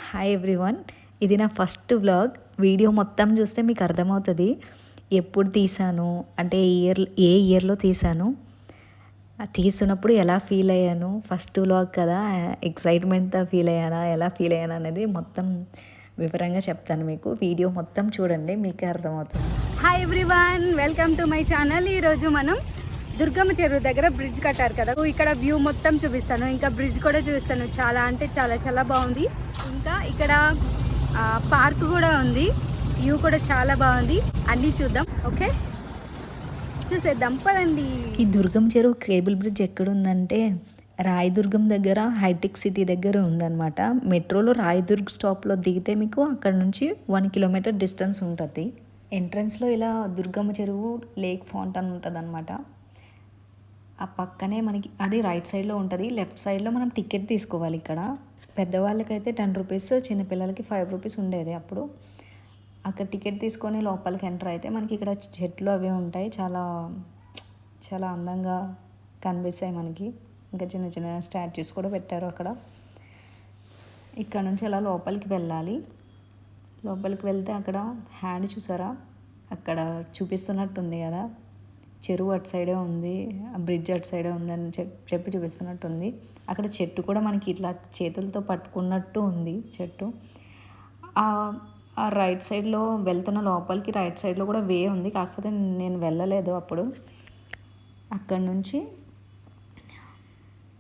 Hi everyone. ఇది నా first vlog. Video మొత్తం చూస్తే మీకు అర్థమవుతుంది ఎప్పుడు తీసాను, అంటే ఏ ఇయర్లో తీసాను, తీస్తున్నప్పుడు ఎలా ఫీల్ అయ్యాను. ఫస్ట్ వ్లాగ్ కదా, ఎక్సైట్మెంట్తో ఫీల్ అయ్యానా, ఎలా ఫీల్ అయ్యాను అనేది మొత్తం వివరంగా చెప్తాను మీకు. వీడియో మొత్తం చూడండి, మీకే అర్థమవుతుంది. Hi everyone, welcome to my channel. ఈరోజు మనం దుర్గమ్మ చెరువు దగ్గర బ్రిడ్జ్ కట్టారు కదా, ఇక్కడ వ్యూ మొత్తం చూపిస్తాను, ఇంకా బ్రిడ్జ్ కూడా చూపిస్తాను. చాలా అంటే చాలా చాలా బాగుంది. ఇంకా ఇక్కడ పార్క్ కూడా ఉంది, వ్యూ కూడా చాలా బాగుంది. అన్నీ చూద్దాం, ఓకే, చూసేద్దాం పదండి. ఈ దుర్గం చెరువు కేబుల్ బ్రిడ్జ్ ఎక్కడుందంటే రాయదుర్గం దగ్గర, హైటెక్ సిటీ దగ్గర ఉందన్నమాట. మెట్రోలో రాయదుర్గ్ స్టాప్లో దిగితే మీకు అక్కడ నుంచి 1 కిలోమీటర్ డిస్టెన్స్ ఉంటుంది. ఎంట్రన్స్లో ఇలా దుర్గమ్మ చెరువు లేక్ ఫౌంటైన్ ఉంటుంది అనమాట. ఆ పక్కనే మనకి అది రైట్ సైడ్లో ఉంటుంది. లెఫ్ట్ సైడ్లో మనం టికెట్ తీసుకోవాలి. ఇక్కడ పెద్దవాళ్ళకైతే 10 రూపీస్, చిన్నపిల్లలకి 5 రూపీస్ ఉండేది అప్పుడు. అక్కడ టికెట్ తీసుకొని లోపలికి ఎంటర్ అయితే మనకి ఇక్కడ చెట్లు అవి ఉంటాయి, చాలా చాలా అందంగా కనిపిస్తాయి మనకి. ఇంకా చిన్న చిన్న స్టాచ్యూస్ కూడా పెట్టారు అక్కడ. ఇక్కడ నుంచి అలా లోపలికి వెళ్ళాలి. లోపలికి వెళ్తే అక్కడ హ్యాండ్ చూసారా, అక్కడ చూపిస్తున్నట్టుంది కదా, చెరువు అటు సైడే ఉంది, బ్రిడ్జ్ అటు సైడే ఉందని చెప్పి చూపిస్తున్నట్టుంది. అక్కడ చెట్టు కూడా మనకి ఇట్లా చేతులతో పట్టుకున్నట్టు ఉంది చెట్టు. ఆ రైట్ సైడ్లో వెళ్తున్న లోపలికి రైట్ సైడ్లో కూడా వే ఉంది, కాకపోతే నేను వెళ్ళలేదు అప్పుడు. అక్కడ నుంచి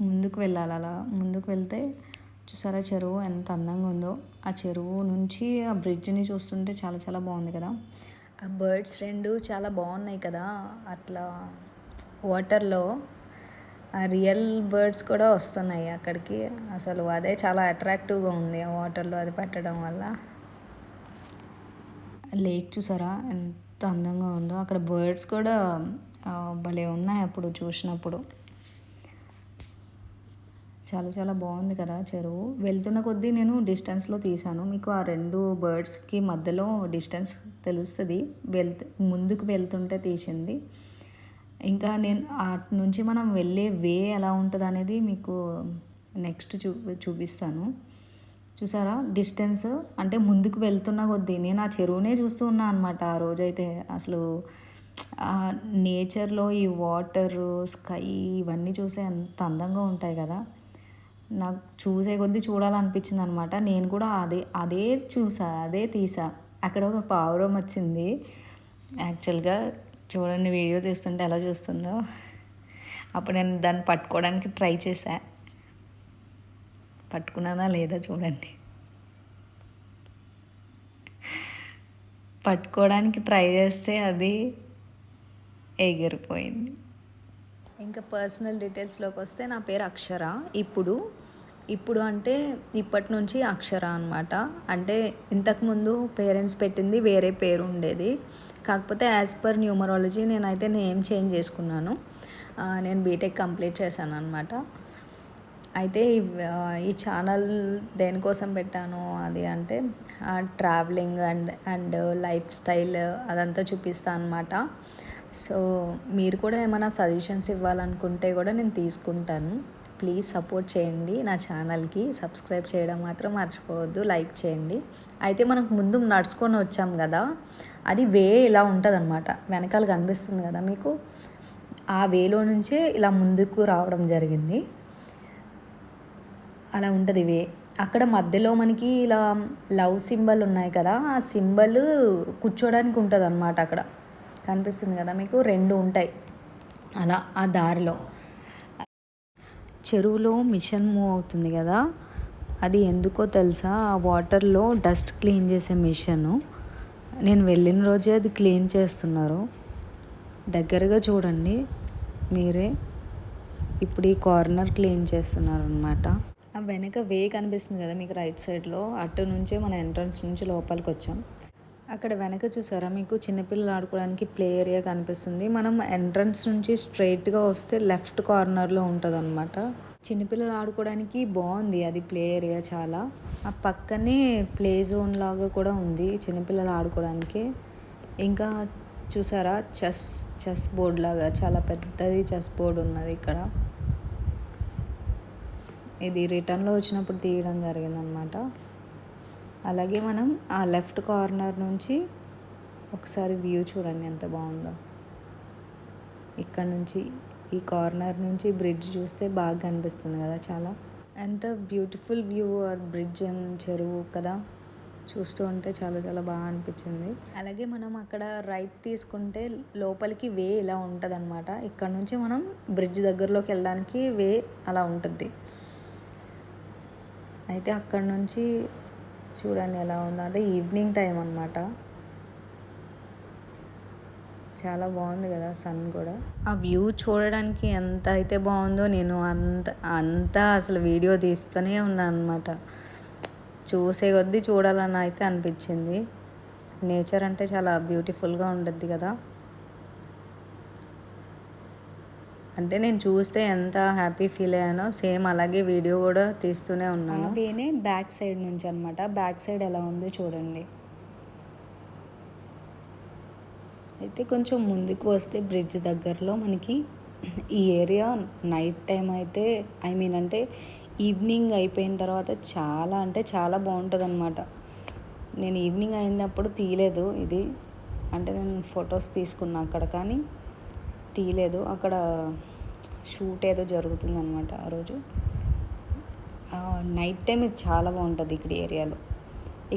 ముందుకు వెళ్ళాలి. అలా ముందుకు వెళ్తే చూసారా చెరువు ఎంత అందంగా ఉందో. ఆ చెరువు నుంచి ఆ బ్రిడ్జ్ని చూస్తుంటే చాలా చాలా బాగుంది కదా. ఆ బర్డ్స్ రెండు చాలా బాగున్నాయి కదా, అట్లా వాటర్లో ఆ రియల్ బర్డ్స్ కూడా వస్తున్నాయి అక్కడికి. అసలు అదే చాలా అట్రాక్టివ్గా ఉంది ఆ వాటర్లో అది పెట్టడం వల్ల. లేక్ చూసారా ఎంత అందంగా ఉందో. అక్కడ బర్డ్స్ కూడా భలే ఉన్నాయి అప్పుడు చూసినప్పుడు. చాలా చాలా బాగుంది కదా చెరువు. వెళ్తున్న కొద్దీ నేను డిస్టెన్స్లో తీసాను, మీకు ఆ 2 బర్డ్స్కి మధ్యలో డిస్టెన్స్ తెలుస్తుంది. ముందుకు వెళ్తుంటే తీసింది. ఇంకా నేను అటు నుంచి మనం వెళ్ళే వే ఎలా ఉంటుంది అనేది మీకు నెక్స్ట్ చూపిస్తాను. చూసారా డిస్టెన్స్, అంటే ముందుకు వెళ్తున్న కొద్దీ నేను ఆ చెరువునే చూస్తూ ఉన్నా అనమాట ఆ రోజైతే. అసలు నేచర్లో ఈ వాటరు, స్కై ఇవన్నీ చూసే అంత అందంగా ఉంటాయి కదా. నాకు చూసే కొద్దీ చూడాలనిపించింది అనమాట. నేను కూడా అదే చూసా, అదే తీసా. అక్కడ ఒక పావురం వచ్చింది. యాక్చువల్గా చూడండి, వీడియో తీస్తుంటే ఎలా చూస్తుందో. అప్పుడు నేను దాన్ని పట్టుకోవడానికి ట్రై చేశా, పట్టుకున్నానా లేదా చూడండి. పట్టుకోవడానికి ట్రై చేస్తే అది ఎగిరిపోయింది. ఇంకా పర్సనల్ డీటెయిల్స్లోకి వస్తే నా పేరు అక్షర. ఇప్పుడు అంటే ఇప్పటి నుంచి అక్షర అనమాట. అంటే ఇంతకుముందు పేరెంట్స్ పెట్టింది వేరే పేరు ఉండేది, కాకపోతే యాజ్ పర్ న్యూమరాలజీ నేనైతే నేమ్ చేంజ్ చేసుకున్నాను. నేను బీటెక్ కంప్లీట్ చేశాను అనమాట. అయితే ఈ ఛానల్ దేనికోసం పెట్టాను అది అంటే ట్రావెలింగ్ అండ్ లైఫ్ స్టైల్ అదంతా చూపిస్తాను అనమాట. సో మీరు కూడా ఏమైనా సజెషన్స్ ఇవ్వాలనుకుంటే కూడా నేను తీసుకుంటాను. ప్లీజ్ సపోర్ట్ చేయండి నా ఛానల్కి. సబ్స్క్రైబ్ చేయడం మాత్రం మర్చిపోవద్దు, లైక్ చేయండి. అయితే మనకు ముందు నడుచుకొని వచ్చాం కదా, అది వే ఇలా ఉంటుంది అనమాట. వెనకాల కనిపిస్తుంది కదా మీకు, ఆ వేలో నుంచే ఇలా ముందుకు రావడం జరిగింది. అలా ఉంటుంది వే. అక్కడ మధ్యలో మనకి ఇలా లవ్ సింబల్ ఉన్నాయి కదా, ఆ సింబల్ కూర్చోడానికి ఉంటుంది అనమాట. అక్కడ కనిపిస్తుంది కదా మీకు, 2 ఉంటాయి అలా ఆ దారిలో. చెరువులో మిషన్ మూవ్ అవుతుంది కదా, అది ఎందుకో తెలుసా, ఆ వాటర్లో డస్ట్ క్లీన్ చేసే మిషను. నేను వెళ్ళిన రోజే అది క్లీన్ చేస్తున్నారు. దగ్గరగా చూడండి మీరే. ఇప్పుడు ఈ కార్నర్ క్లీన్ చేస్తున్నారు అనమాట. ఆ వెనక వే కనిపిస్తుంది కదా మీకు రైట్ సైడ్లో, అటు నుంచే మన ఎంట్రన్స్ నుంచి లోపలికి వచ్చాం. అక్కడ వెనక చూసారా మీకు చిన్నపిల్లలు ఆడుకోవడానికి ప్లే ఏరియా కనిపిస్తుంది. మనం ఎంట్రన్స్ నుంచి స్ట్రైట్గా వస్తే లెఫ్ట్ కార్నర్లో ఉంటుంది అనమాట. చిన్నపిల్లలు ఆడుకోవడానికి బాగుంది అది ప్లే ఏరియా చాలా. ఆ పక్కనే ప్లే జోన్ లాగా కూడా ఉంది చిన్నపిల్లలు ఆడుకోవడానికి. ఇంకా చూసారా చెస్ బోర్డ్ లాగా చాలా పెద్దది చెస్ బోర్డ్ ఉన్నది ఇక్కడ. ఇది రిటర్న్లో వచ్చినప్పుడు తీయడం జరిగిందనమాట. అలాగే మనం ఆ లెఫ్ట్ కార్నర్ నుంచి ఒకసారి వ్యూ చూడండి ఎంత బాగుందో. ఇక్కడ నుంచి ఈ కార్నర్ నుంచి బ్రిడ్జ్ చూస్తే బాగా కనిపిస్తుంది కదా, చాలా ఎంత బ్యూటిఫుల్ వ్యూ బ్రిడ్జ్ అండ్ చెరువు కదా. చూస్తూ ఉంటే చాలా చాలా బాగా అనిపించింది. అలాగే మనం అక్కడ రైట్ తీసుకుంటే లోపలికి వే ఇలా ఉంటుంది అనమాట. ఇక్కడ నుంచి మనం బ్రిడ్జ్ దగ్గరలోకి వెళ్ళడానికి వే అలా ఉంటుంది. అయితే అక్కడ నుంచి చూడండి ఎలా ఉందో, అంటే ఈవినింగ్ టైం అనమాట. చాలా బాగుంది కదా సన్ కూడా. ఆ వ్యూ చూడడానికి ఎంత అయితే బాగుందో, నేను అంతా అసలు వీడియో తీస్తూనే ఉన్నాను అనమాట. చూసే కొద్దీ చూడాలని అయితే అనిపించింది. నేచర్ అంటే చాలా బ్యూటిఫుల్గా ఉంటుంది కదా. అంటే నేను చూస్తే ఎంత హ్యాపీ ఫీల్ అయ్యానో సేమ్ అలాగే వీడియో కూడా తీస్తూనే ఉన్నాను. వేనే బ్యాక్ సైడ్ నుంచి అనమాట. బ్యాక్ సైడ్ ఎలా ఉందో చూడండి. అయితే కొంచెం ముందుకు వస్తే బ్రిడ్జ్ దగ్గరలో మనకి ఈ ఏరియా నైట్ టైం అయితే అంటే ఈవినింగ్ అయిపోయిన తర్వాత చాలా అంటే చాలా బాగుంటుంది అనమాట. నేను ఈవినింగ్ అయినప్పుడు తీయలేదు ఇది, అంటే నేను ఫొటోస్ తీసుకున్నా అక్కడ, కానీ తీయలేదు. అక్కడ షూట్ ఏదో జరుగుతుంది అనమాట ఆ రోజు. నైట్ టైం ఇది చాలా బాగుంటుంది ఇక్కడ ఏరియాలో.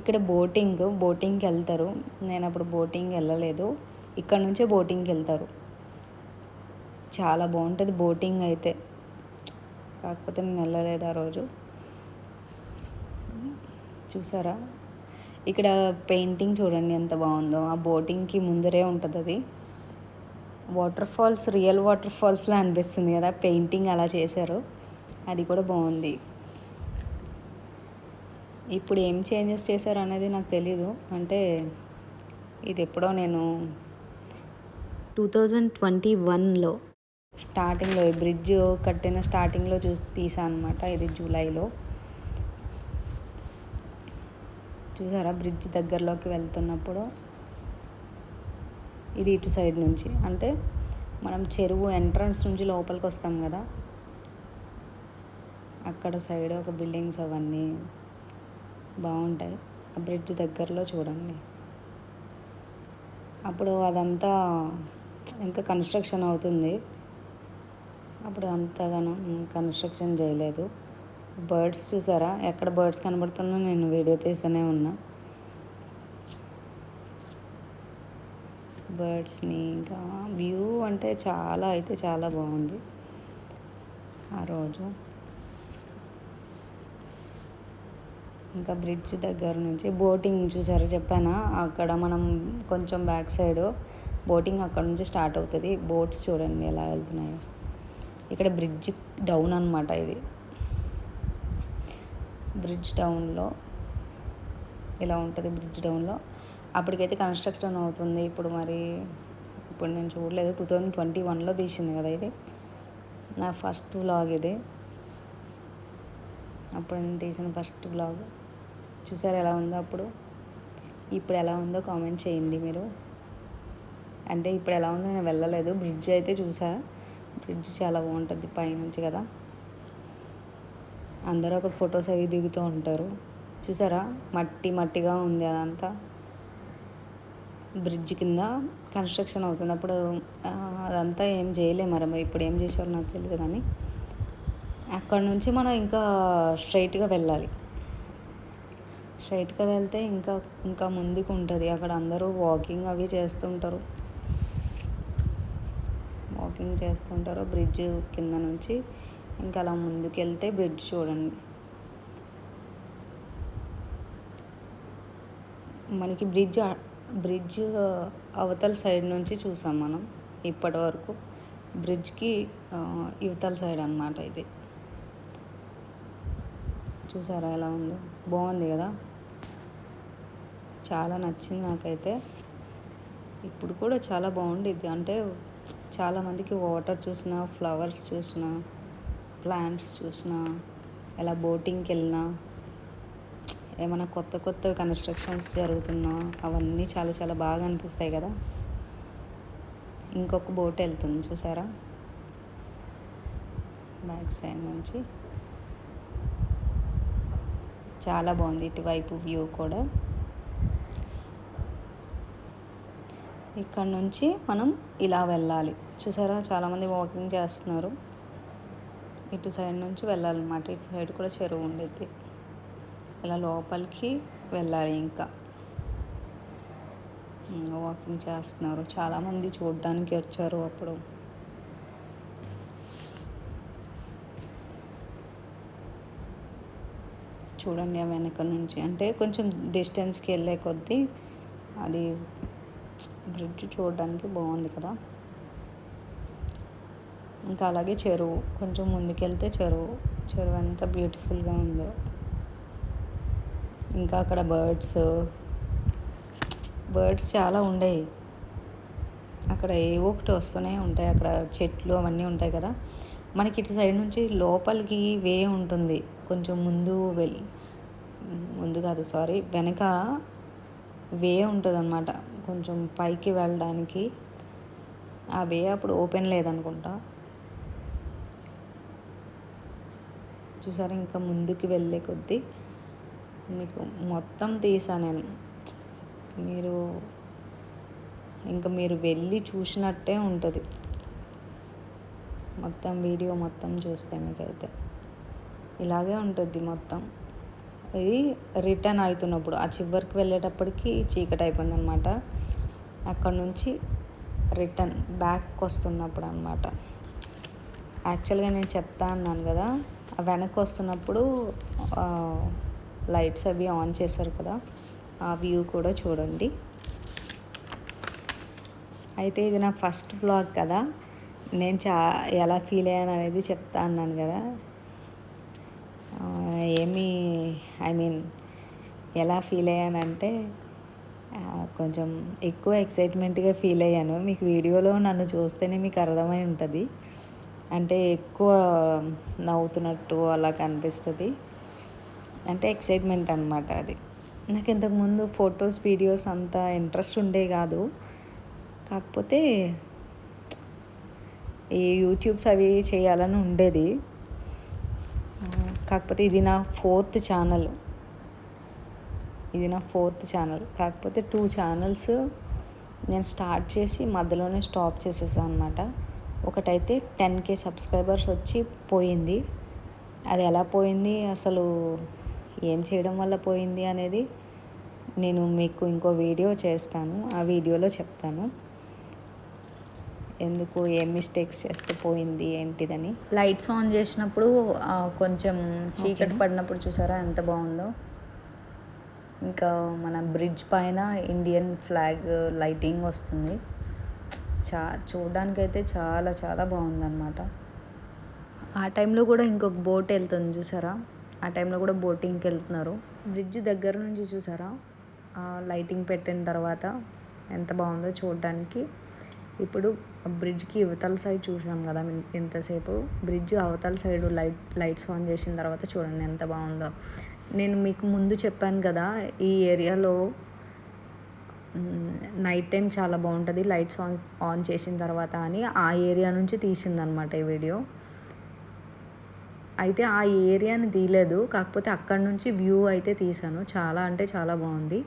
ఇక్కడ బోటింగ్కి వెళ్తారు. నేను అప్పుడు బోటింగ్ వెళ్ళలేదు, ఇక్కడ నుంచే బోటింగ్కి వెళ్తారు. చాలా బాగుంటుంది బోటింగ్ అయితే, కాకపోతే నేను వెళ్ళలేదు ఆ రోజు. చూసారా ఇక్కడ పెయింటింగ్ చూడండి ఎంత బాగుందో. ఆ బోటింగ్కి ముందరే ఉంటుంది అది. వాటర్ ఫాల్స్, రియల్ వాటర్ ఫాల్స్లా అనిపిస్తుంది కదా, పెయింటింగ్ అలా చేశారు. అది కూడా బాగుంది. ఇప్పుడు ఏం చేంజెస్ చేశారు అనేది నాకు తెలీదు. అంటే ఇది ఎప్పుడో నేను 2021లో స్టార్టింగ్లో, ఈ బ్రిడ్జ్ కట్టిన స్టార్టింగ్లో తీసాను అనమాట. ఇది జూలైలో. చూసారా బ్రిడ్జ్ దగ్గరలోకి వెళ్తున్నప్పుడు ఇది ఇటు సైడ్ నుంచి, అంటే మనం చెరువు ఎంట్రన్స్ నుంచి లోపలికి వస్తాం కదా, అక్కడ సైడ్ ఒక బిల్డింగ్స్ అవన్నీ బాగుంటాయి. ఆ బ్రిడ్జ్ దగ్గరలో చూడండి. అప్పుడు అదంతా ఇంకా కన్స్ట్రక్షన్ అవుతుంది, అప్పుడు అంతగానో కన్స్ట్రక్షన్ చేయలేదు. బర్డ్స్ చూసారా, ఎక్కడ బర్డ్స్ కనబడుతున్నా నేను వీడియో తీస్తూనే ఉన్నా బర్డ్స్ని. ఇంకా వ్యూ అంటే చాలా అయితే చాలా బాగుంది ఆ రోజు. ఇంకా బ్రిడ్జ్ దగ్గర నుంచి బోటింగ్ చూసారా, చెప్పానా అక్కడ మనం కొంచెం బ్యాక్ సైడ్ బోటింగ్ అక్కడ నుంచి స్టార్ట్ అవుతుంది. బోట్స్ చూడండి ఎలా వెళ్తున్నాయో. ఇక్కడ బ్రిడ్జ్ డౌన్ అనమాట. ఇది బ్రిడ్జ్ డౌన్లో ఇలా ఉంటుంది. బ్రిడ్జ్ డౌన్లో అప్పటికైతే కన్స్ట్రక్షన్ అవుతుంది. ఇప్పుడు నేను చూడలేదు. 2021లో తీసింది కదా ఇది. నా ఫస్ట్ వ్లాగ్ ఇది, అప్పుడు నేను తీసిన ఫస్ట్ వ్లాగ్. చూసారు ఎలా ఉందో అప్పుడు. ఇప్పుడు ఎలా ఉందో కామెంట్ చేయండి మీరు. అంటే ఇప్పుడు ఎలా ఉందో నేను వెళ్ళలేదు, బ్రిడ్జ్ అయితే చూసా. బ్రిడ్జ్ చాలా బాగుంటుంది పైనుంచి కదా. అందరూ అక్కడ ఫొటోస్ అవి దిగుతూ ఉంటారు. చూసారా మట్టిగా ఉంది అదంతా. బ్రిడ్జ్ కింద కన్స్ట్రక్షన్ అవుతుంది. అప్పుడు అదంతా ఏం చేయలేము, మరి ఇప్పుడు ఏం చేశారో నాకు తెలియదు. కానీ అక్కడ నుంచి మనం ఇంకా స్ట్రైట్గా వెళ్ళాలి. స్ట్రైట్గా వెళ్తే ఇంకా ముందుకు ఉంటుంది. అక్కడ అందరూ వాకింగ్ అవి చేస్తుంటారు. బ్రిడ్జ్ కింద నుంచి ఇంకా అలా ముందుకు వెళ్తే బ్రిడ్జ్ చూడండి. మనకి బ్రిడ్జ్ అవతల సైడ్ నుంచి చూసాం మనం ఇప్పటి వరకు. బ్రిడ్జ్కి ఇవతల సైడ్ అన్నమాట ఇది. చూసారా ఎలా ఉందో, బాగుంది కదా. చాలా నచ్చింది నాకైతే. ఇప్పుడు కూడా చాలా బాగుండిద్ది. అంటే చాలామందికి వాటర్ చూసినా, ఫ్లవర్స్ చూసినా, ప్లాంట్స్ చూసినా, ఎలా బోటింగ్కి వెళ్ళినా, ఏమైనా కొత్త కన్స్ట్రక్షన్స్ జరుగుతున్నా అవన్నీ చాలా చాలా బాగా అనిపిస్తాయి కదా. ఇంకొక బోట్ వెళ్తుంది చూసారా బ్యాక్ సైడ్ నుంచి. చాలా బాగుంది ఇటువైపు వ్యూ కూడా. ఇక్కడ నుంచి మనం ఇలా వెళ్ళాలి. చూసారా చాలామంది వాకింగ్ చేస్తున్నారు. ఇటు సైడ్ నుంచి వెళ్ళాలన్నమాట. ఇటు సైడ్ కూడా చెరువు ఉండేది. ఇలా లోపలికి వెళ్ళాలి. ఇంకా వాకింగ్ చేస్తున్నారు. చాలామంది చూడడానికి వచ్చారు అప్పుడు. చూడండి ఆ వెనక నుంచి, అంటే కొంచెం డిస్టెన్స్కి వెళ్ళే కొద్దీ అది బ్రిడ్జ్ చూడడానికి బాగుంది కదా. ఇంకా అలాగే చెరువు, కొంచెం ముందుకెళ్తే చెరువు ఎంత బ్యూటిఫుల్గా ఉందో. ఇంకా అక్కడ బర్డ్స్ చాలా ఉండేవి అక్కడ. ఏవో ఒకటి వస్తూనే ఉంటాయి. అక్కడ చెట్లు అవన్నీ ఉంటాయి కదా. మనకి ఇటు సైడ్ నుంచి లోపలికి వే ఉంటుంది. కొంచెం వెనక వే ఉంటుంది అన్నమాట. కొంచెం పైకి వెళ్ళడానికి ఆ వే అప్పుడు ఓపెన్ లేదనుకుంటా. చూసారా ఇంకా ముందుకు వెళ్ళే కొద్దీ మీకు మొత్తం తీసా నేను. మీరు వెళ్ళి చూసినట్టే ఉంటుంది మొత్తం వీడియో మొత్తం చూస్తే. మీకైతే ఇలాగే ఉంటుంది మొత్తం. ఇది రిటర్న్ అవుతున్నప్పుడు ఆ చివరికి వెళ్ళేటప్పటికి చీకటి అయిపోయింది అనమాట. అక్కడ నుంచి రిటర్న్ బ్యాక్ వస్తున్నప్పుడు అనమాట. యాక్చువల్గా నేను చెప్తా అన్నాను కదా, వెనక్కి వస్తున్నప్పుడు లైట్స్ అవి ఆన్ చేశారు కదా, ఆ వ్యూ కూడా చూడండి. అయితే ఇది నా ఫస్ట్ బ్లాగ్ కదా, నేను ఎలా ఫీల్ అయ్యాను అనేది చెప్తా అన్నాను కదా. ఎలా ఫీల్ అయ్యానంటే కొంచెం ఎక్కువ ఎక్సైట్మెంట్గా ఫీల్ అయ్యాను. మీకు వీడియోలో నన్ను చూస్తేనే మీకు అర్థమై ఉంటుంది. అంటే ఎక్కువ నవ్వుతున్నట్టు అలా కనిపిస్తుంది. అంటే ఎక్సైట్మెంట్ అనమాట అది. నాకు ఇంతకుముందు ఫొటోస్ వీడియోస్ అంత ఇంట్రెస్ట్ ఉండే కాదు. కాకపోతే ఈ యూట్యూబ్స్ అవి చేయాలని ఉండేది. కాకపోతే ఇది నా ఫోర్త్ ఛానల్. కాకపోతే 2 ఛానల్స్ నేను స్టార్ట్ చేసి మధ్యలోనే స్టాప్ చేసేసాను అనమాట. ఒకటైతే 10K సబ్స్క్రైబర్స్ వచ్చి పోయింది. అది ఎలా పోయింది, అసలు ఏం చేయడం వల్ల పోయింది అనేది నేను మీకు ఇంకో వీడియో చేస్తాను. ఆ వీడియోలో చెప్తాను ఎందుకు ఏం మిస్టేక్స్ చేస్తే పోయింది ఏంటిదని. లైట్స్ ఆన్ చేసినప్పుడు కొంచెం చీకటి పడినప్పుడు చూసారా ఎంత బాగుందో. ఇంకా మన బ్రిడ్జ్ పైన ఇండియన్ ఫ్లాగ్ లైటింగ్ వస్తుంది. చూడడానికైతే చాలా చాలా బాగుందన్నమాట. ఆ టైంలో కూడా ఇంకొక బోట్ వెళ్తుంది చూసారా, ఆ టైంలో కూడా బోటింగ్కి వెళ్తున్నారు. బ్రిడ్జ్ దగ్గర నుంచి చూసారా లైటింగ్ పెట్టిన తర్వాత ఎంత బాగుందో చూడడానికి. ఇప్పుడు బ్రిడ్జ్కి యువతల సైడ్ చూసాం కదా ఎంతసేపు, బ్రిడ్జ్ అవతల సైడ్ లైట్స్ ఆన్ చేసిన తర్వాత చూడండి ఎంత బాగుందో. నేను మీకు ముందు చెప్పాను కదా, ఈ ఏరియాలో నైట్ టైం చాలా బాగుంటుంది లైట్స్ ఆన్ చేసిన తర్వాత అని. ఆ ఏరియా నుంచి తీసిందనమాట ఈ వీడియో. అయితే ఆ ఏరియాని తీయలేదు, కాకపోతే అక్కడ నుంచి వ్యూ అయితే తీసాను. చాలా అంటే చాలా బాగుంది.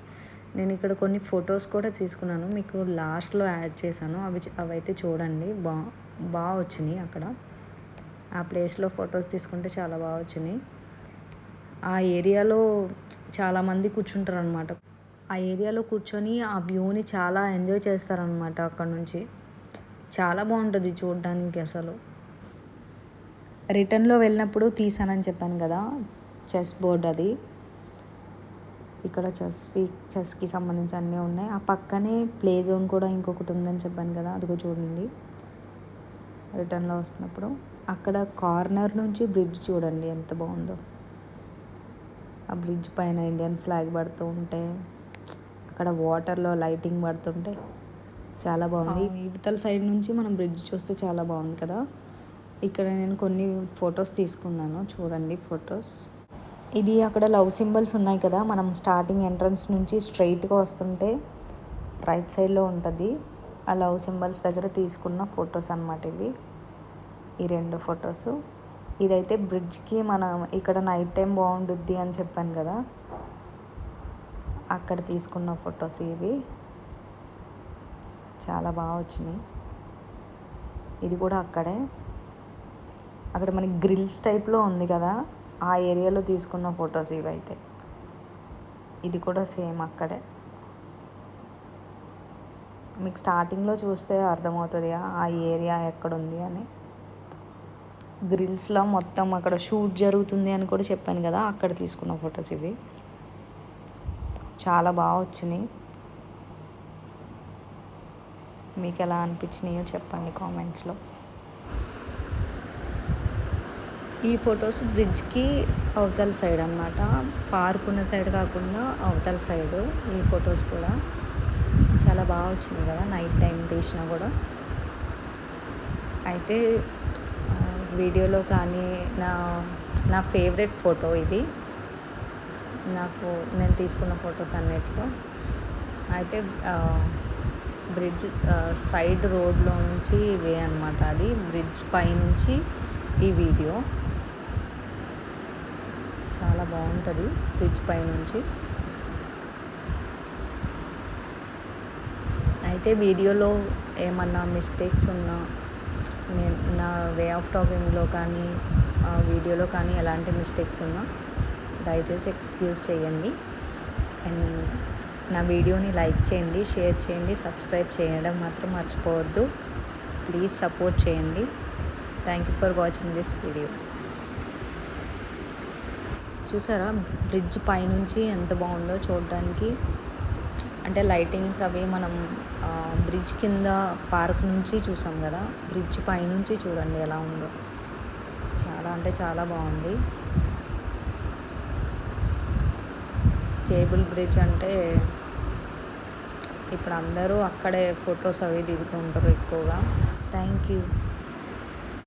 నేను ఇక్కడ కొన్ని ఫొటోస్ కూడా తీసుకున్నాను, మీకు లాస్ట్లో యాడ్ చేశాను. అవి అయితే చూడండి, బాగా వచ్చినాయి. అక్కడ ఆ ప్లేస్లో ఫొటోస్ తీసుకుంటే చాలా బాగా వచ్చినాయి. ఆ ఏరియాలో చాలామంది కూర్చుంటారు అనమాట. ఆ ఏరియాలో కూర్చొని ఆ వ్యూని చాలా ఎంజాయ్ చేస్తారనమాట. అక్కడ నుంచి చాలా బాగుంటుంది చూడడానికి. అసలు రిటర్న్లో వెళ్ళినప్పుడు చెప్పాను కదా, చెస్ బోర్డ్ అది. ఇక్కడ చెస్కి సంబంధించి అన్నీ ఉన్నాయి. ఆ పక్కనే ప్లే జోన్ కూడా ఇంకొకటి ఉందని చెప్పాను కదా, అదిగో చూడండి. రిటర్న్లో వస్తున్నప్పుడు అక్కడ కార్నర్ నుంచి బ్రిడ్జ్ చూడండి ఎంత బాగుందో. ఆ బ్రిడ్జ్ పైన ఇండియన్ ఫ్లాగ్ పడుతూ ఉంటే, అక్కడ వాటర్లో లైటింగ్ పడుతుంటే చాలా బాగుంది. ఇవతల సైడ్ నుంచి మనం బ్రిడ్జ్ చూస్తే చాలా బాగుంది కదా. ఇక్కడ నేను కొన్ని ఫొటోస్ తీసుకున్నాను, చూడండి ఫొటోస్. ఇది అక్కడ లవ్ సింబల్స్ ఉన్నాయి కదా, మనం స్టార్టింగ్ ఎంట్రన్స్ నుంచి స్ట్రైట్గా వస్తుంటే రైట్ సైడ్లో ఉంటుంది. ఆ లవ్ సింబల్స్ దగ్గర తీసుకున్న ఫొటోస్ అన్నమాట ఇవి. ఈ 2 ఫొటోస్. ఇదైతే బ్రిడ్జ్కి మనం ఇక్కడ నైట్ టైం బాగుండుద్ది అని చెప్పాను కదా, అక్కడ తీసుకున్న ఫొటోస్ ఇవి. చాలా బాగా వచ్చినాయి. ఇది కూడా అక్కడే, అక్కడ మనకి గ్రిల్స్ టైప్లో ఉంది కదా, ఆ ఏరియాలో తీసుకున్న ఫొటోస్ ఇవి అయితే. ఇది కూడా సేమ్ అక్కడే. మీకు స్టార్టింగ్లో చూస్తే అర్థమవుతుంది ఆ ఏరియా ఎక్కడుంది అని. గ్రిల్స్లో మొత్తం అక్కడ షూట్ జరుగుతుంది అని కూడా చెప్పాను కదా, అక్కడ తీసుకున్న ఫొటోస్ ఇవి. చాలా బాగా వచ్చినాయి. మీకు ఎలా అనిపించినాయో చెప్పండి కామెంట్స్లో. ఈ ఫొటోస్ బ్రిడ్జ్కి అవతల సైడ్ అన్నమాట, పార్క్ ఉన్న సైడ్ కాకుండా అవతల సైడ్ ఈ ఫొటోస్ కూడా చాలా బాగా వచ్చినాయి కదా, నైట్ టైం తీసినా కూడా. అయితే వీడియోలో కానీ నా ఫేవరెట్ ఫోటో ఇది, నేను తీసుకున్న ఫొటోస్ అన్నిటిలో. అయితే బ్రిడ్జ్ సైడ్ రోడ్లో నుంచి ఇవే అనమాట, అది బ్రిడ్జ్ పైనుంచి ఈ వీడియో. చాలా బాగుంటుంది బ్రిడ్జ్ పైనుంచి. అయితే వీడియోలో ఏమన్నా మిస్టేక్స్ ఉన్నా, నా వే ఆఫ్ టాకింగ్లో కానీ వీడియోలో కానీ ఎలాంటి మిస్టేక్స్ ఉన్నా దయచేసి ఎక్స్క్యూజ్ చేయండి. అండ్ నా వీడియోని లైక్ చేయండి, షేర్ చేయండి, సబ్స్క్రైబ్ చేయడం మాత్రం మర్చిపోవద్దు. ప్లీజ్ సపోర్ట్ చేయండి. Thank you for watching this video. చూసారా బ్రిడ్జ్ పైనుంచి ఎంత బాగుందో చూడడానికి. అంటే లైటింగ్స్ అవి మనం బ్రిడ్జ్ కింద పార్క్ నుంచి చూసాం కదా, బ్రిడ్జ్ పైనుంచి చూడండి ఎలా ఉందో. చాలా అంటే చాలా బాగుంది. కేబుల్ బ్రిడ్జ్ అంటే ఇప్పుడు అందరూ అక్కడే ఫొటోస్ అవి దిగుతూ ఉంటారు ఎక్కువగా. Thank you.